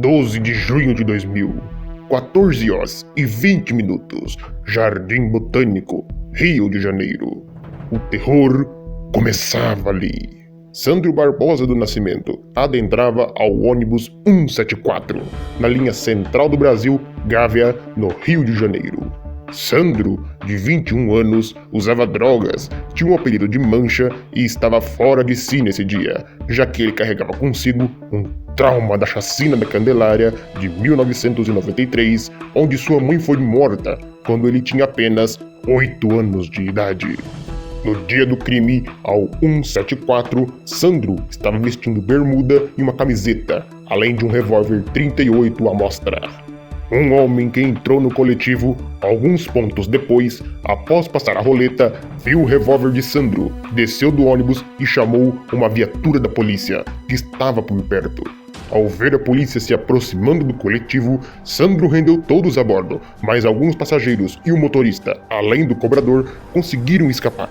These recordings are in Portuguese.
12 de junho de 2000, 14 horas e 20 minutos, Jardim Botânico, Rio de Janeiro. O terror começava ali. Sandro Barbosa do Nascimento adentrava ao ônibus 174, na linha central do Brasil, Gávea, no Rio de Janeiro. Sandro, de 21 anos, usava drogas, tinha um apelido de Mancha e estava fora de si nesse dia, já que ele carregava consigo um trauma da chacina da Candelária de 1993, onde sua mãe foi morta quando ele tinha apenas 8 anos de idade. No dia do crime, ao 174, Sandro estava vestindo bermuda e uma camiseta, além de um revólver 38 à mostra. Um homem que entrou no coletivo, alguns pontos depois, após passar a roleta, viu o revólver de Sandro, desceu do ônibus e chamou uma viatura da polícia, que estava por perto. Ao ver a polícia se aproximando do coletivo, Sandro rendeu todos a bordo, mas alguns passageiros e o motorista, além do cobrador, conseguiram escapar.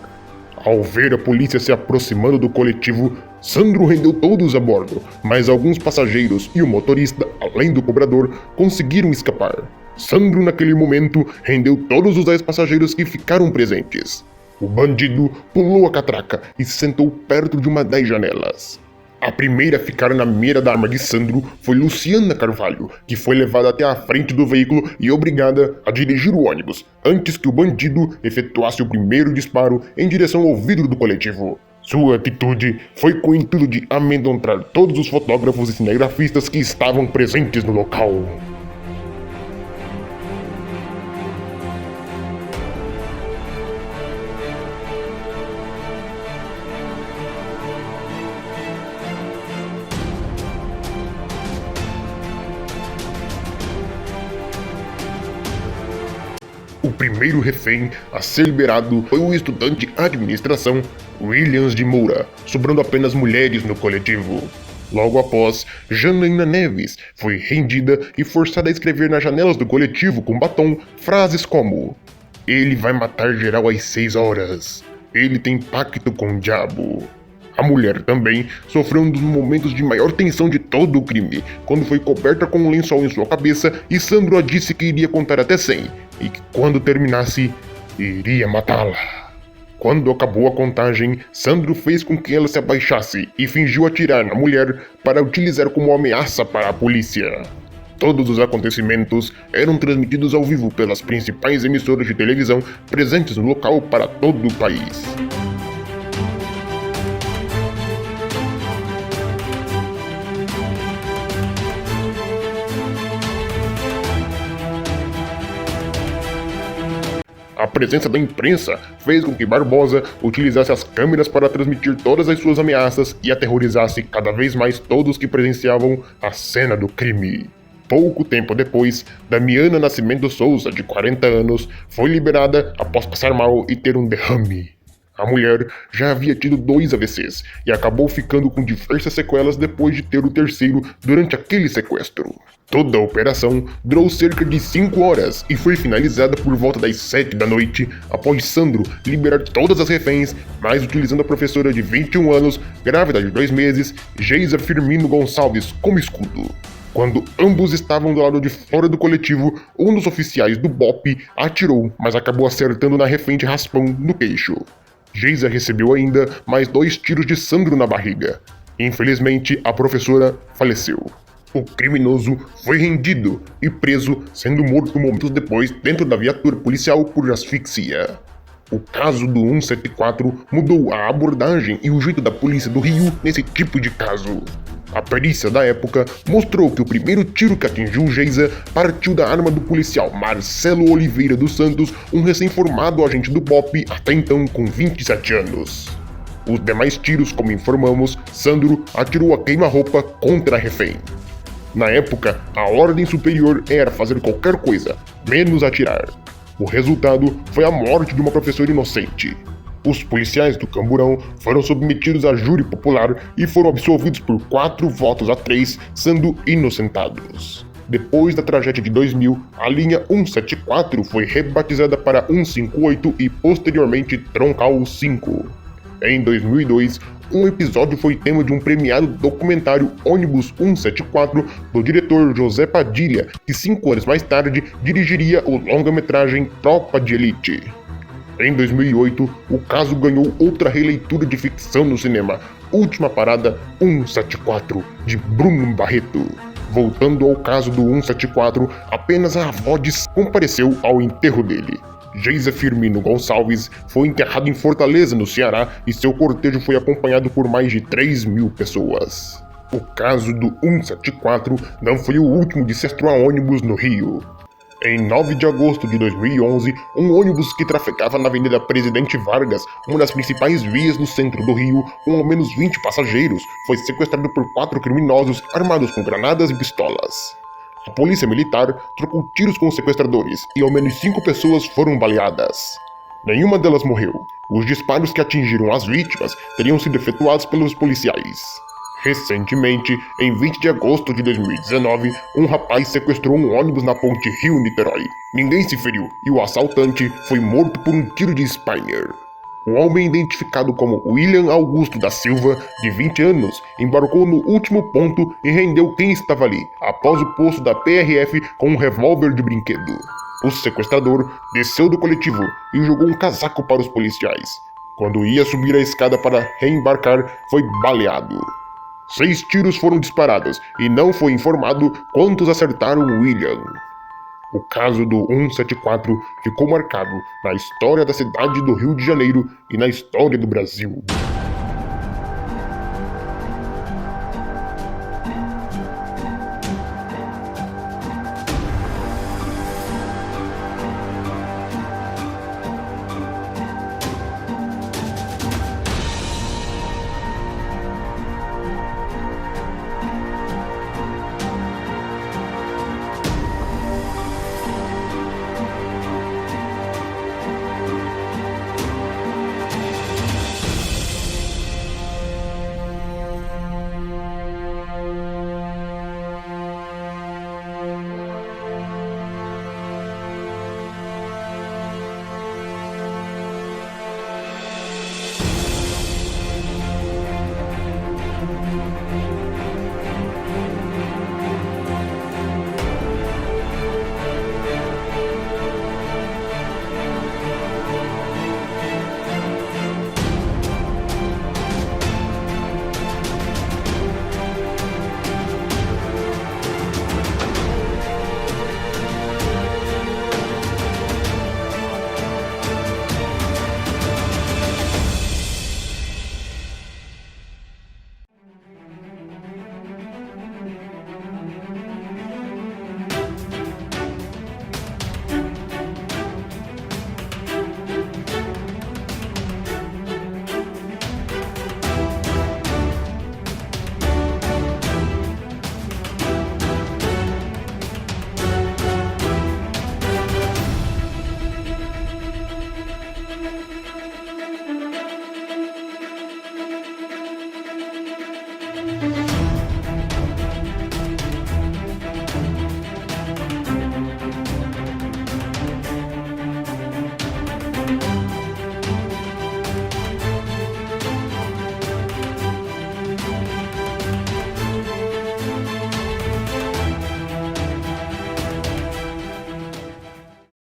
Ao ver a polícia se aproximando do coletivo, Sandro rendeu todos a bordo, mas alguns passageiros e o motorista, além do cobrador, conseguiram escapar. Sandro, naquele momento, rendeu todos os 10 passageiros que ficaram presentes. O bandido pulou a catraca e se sentou perto de uma das janelas. A primeira a ficar na mira da arma de Sandro foi Luciana Carvalho, que foi levada até a frente do veículo e obrigada a dirigir o ônibus, antes que o bandido efetuasse o primeiro disparo em direção ao vidro do coletivo. Sua atitude foi com o intuito de amedrontar todos os fotógrafos e cinegrafistas que estavam presentes no local. O primeiro refém a ser liberado foi o estudante de administração Williams de Moura, sobrando apenas mulheres no coletivo. Logo após, Janaína Neves foi rendida e forçada a escrever nas janelas do coletivo com batom frases como: "Ele vai matar geral às 6 horas. Ele tem pacto com o diabo." A mulher também sofreu um dos momentos de maior tensão de todo o crime, quando foi coberta com um lençol em sua cabeça e Sandro a disse que iria contar até 100, e que quando terminasse, iria matá-la. Quando acabou a contagem, Sandro fez com que ela se abaixasse e fingiu atirar na mulher para utilizar como ameaça para a polícia. Todos os acontecimentos eram transmitidos ao vivo pelas principais emissoras de televisão presentes no local para todo o país. A presença da imprensa fez com que Barbosa utilizasse as câmeras para transmitir todas as suas ameaças e aterrorizasse cada vez mais todos que presenciavam a cena do crime. Pouco tempo depois, Damiana Nascimento Souza, de 40 anos, foi liberada após passar mal e ter um derrame. A mulher já havia tido 2 AVCs e acabou ficando com diversas sequelas depois de ter o terceiro durante aquele sequestro. Toda a operação durou cerca de 5 horas e foi finalizada por volta das 7 da noite, após Sandro liberar todas as reféns, mas utilizando a professora de 21 anos, grávida de 2 meses, Geisa Firmino Gonçalves, como escudo. Quando ambos estavam do lado de fora do coletivo, um dos oficiais do BOPE atirou, mas acabou acertando na refém de raspão no queixo. Geisa recebeu ainda mais 2 tiros de Sandro na barriga. Infelizmente, a professora faleceu. O criminoso foi rendido e preso, sendo morto momentos depois dentro da viatura policial por asfixia. O caso do 174 mudou a abordagem e o jeito da polícia do Rio nesse tipo de caso. A perícia da época mostrou que o primeiro tiro que atingiu Geisa partiu da arma do policial Marcelo Oliveira dos Santos, um recém-formado agente do BOPE, até então com 27 anos. Os demais tiros, como informamos, Sandro atirou a queima-roupa contra a refém. Na época, a ordem superior era fazer qualquer coisa, menos atirar. O resultado foi a morte de uma professora inocente. Os policiais do Camburão foram submetidos a júri popular e foram absolvidos por 4 votos a 3, sendo inocentados. Depois da tragédia de 2000, a linha 174 foi rebatizada para 158 e posteriormente Troncal 5. Em 2002, um episódio foi tema de um premiado documentário Ônibus 174 do diretor José Padilha, que 5 anos mais tarde dirigiria o longa-metragem Tropa de Elite. Em 2008, o caso ganhou outra releitura de ficção no cinema, Última Parada 174, de Bruno Barreto. Voltando ao caso do 174, apenas a avó compareceu ao enterro dele. Geisa Firmino Gonçalves foi enterrado em Fortaleza, no Ceará, e seu cortejo foi acompanhado por mais de 3.000 pessoas. O caso do 174 não foi o último de sequestrar ônibus no Rio. Em 9 de agosto de 2011, um ônibus que trafegava na Avenida Presidente Vargas, uma das principais vias do centro do Rio, com ao menos 20 passageiros, foi sequestrado por 4 criminosos armados com granadas e pistolas. A polícia militar trocou tiros com os sequestradores e ao menos 5 pessoas foram baleadas. Nenhuma delas morreu. Os disparos que atingiram as vítimas teriam sido efetuados pelos policiais. Recentemente, em 20 de agosto de 2019, um rapaz sequestrou um ônibus na ponte Rio-Niterói. Ninguém se feriu e o assaltante foi morto por um tiro de Spanier. O homem, identificado como William Augusto da Silva, de 20 anos, embarcou no último ponto e rendeu quem estava ali, após o posto da PRF com um revólver de brinquedo. O sequestrador desceu do coletivo e jogou um casaco para os policiais. Quando ia subir a escada para reembarcar, foi baleado. 6 tiros foram disparados e não foi informado quantos acertaram William. O caso do 174 ficou marcado na história da cidade do Rio de Janeiro e na história do Brasil.